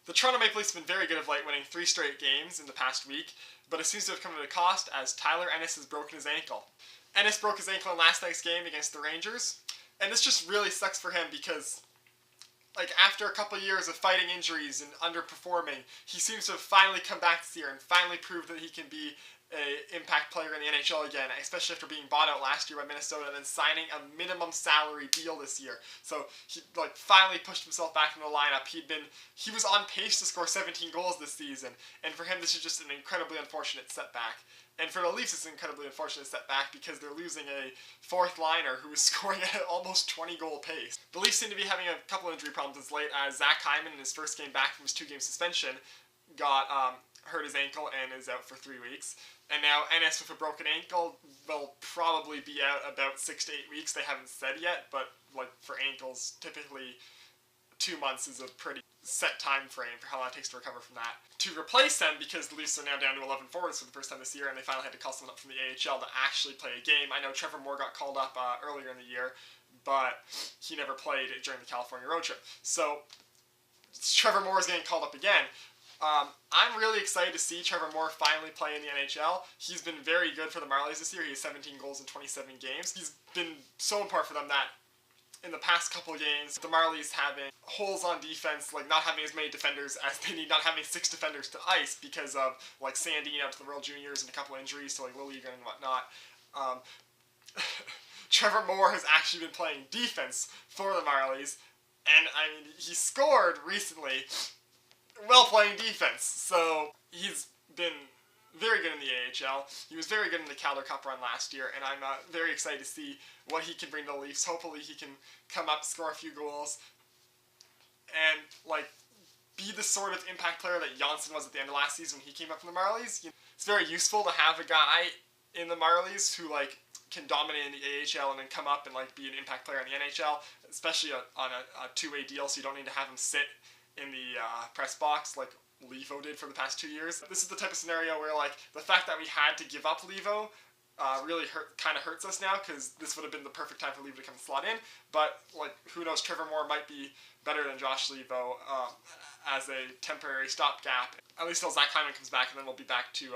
The Toronto Maple Leafs have been very good of late, winning 3 straight games in the past week, but it seems to have come at a cost as Tyler Ennis has broken his ankle. Ennis broke his ankle in last night's game against the Rangers, and this just really sucks for him because, like, after a couple years of fighting injuries and underperforming, he seems to have finally come back this year and finally proved that he can be a impact player in the NHL again, especially after being bought out last year by Minnesota and then signing a minimum salary deal this year. So he finally pushed himself back in the lineup. He was on pace to score 17 goals this season, and for him this is just an incredibly unfortunate setback. And for the Leafs, it's an incredibly unfortunate setback because they're losing a fourth liner who is scoring at almost 20-goal pace. The Leafs seem to be having a couple injury problems as late as Zach Hyman, in his first game back from his 2-game suspension, got hurt his ankle and is out for 3 weeks. And now Ennis with a broken ankle will probably be out about 6 to 8 weeks. They haven't said yet, but for ankles, typically 2 months is a pretty set time frame for how long it takes to recover from that. To replace them, because the Leafs are now down to 11 forwards for the first time this year, and they finally had to call someone up from the AHL to actually play a game. I know Trevor Moore got called up earlier in the year, but he never played during the California road trip. So Trevor Moore is getting called up again. I'm really excited to see Trevor Moore finally play in the NHL. He's been very good for the Marlies this year. He has 17 goals in 27 games. He's been so important for them that in the past couple of games, the Marlies having holes on defense, not having as many defenders as they need, not having 6 defenders to ice because of, Sandine out to the World Juniors and a couple of injuries to, Liljegren and whatnot. Trevor Moore has actually been playing defense for the Marlies, and, he scored recently while playing defense, so he's been very good in the AHL. He was very good in the Calder Cup run last year, and I'm very excited to see what he can bring to the Leafs. Hopefully he can come up, score a few goals, and, be the sort of impact player that Janssen was at the end of last season when he came up from the Marlies. It's very useful to have a guy in the Marlies who, can dominate in the AHL and then come up and, be an impact player in the NHL, especially on a two-way deal, so you don't need to have him sit in the press box like Levo did for the past 2 years. This is the type of scenario where, the fact that we had to give up Levo really kind of hurts us now, because this would have been the perfect time for Levo to come slot in. But, who knows, Trevor Moore might be better than Josh Levo as a temporary stopgap. At least until Zach Hyman comes back, and then we'll be back to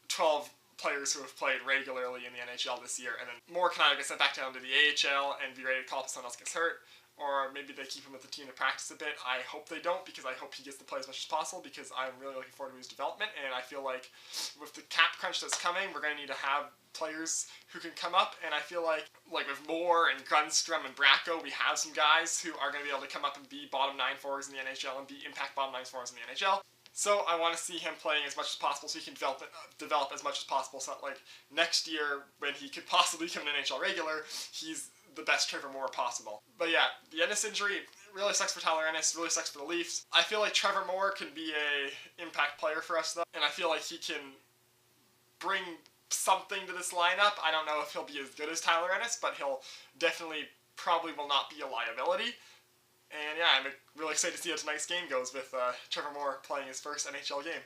12 players who have played regularly in the NHL this year, and then Moore can either get sent back down to the AHL and be ready to call up if someone else gets hurt, or maybe they keep him with the team to practice a bit. I hope they don't, because I hope he gets to play as much as possible, because I'm really looking forward to his development, and I feel like with the cap crunch that's coming, we're going to need to have players who can come up, and I feel like with Moore and Grundstrom and Bracco, we have some guys who are going to be able to come up and be bottom 9 forwards in the NHL and be impact bottom 9 forwards in the NHL. So I want to see him playing as much as possible so he can develop as much as possible, so that next year when he could possibly become an NHL regular, he's the best Trevor Moore possible. But yeah, the Ennis injury really sucks for Tyler Ennis, really sucks for the Leafs. I feel like Trevor Moore can be a impact player for us though, and I feel like he can bring something to this lineup. I don't know if he'll be as good as Tyler Ennis, but he'll definitely probably will not be a liability. And yeah, I'm really excited to see how tonight's game goes with Trevor Moore playing his first NHL game.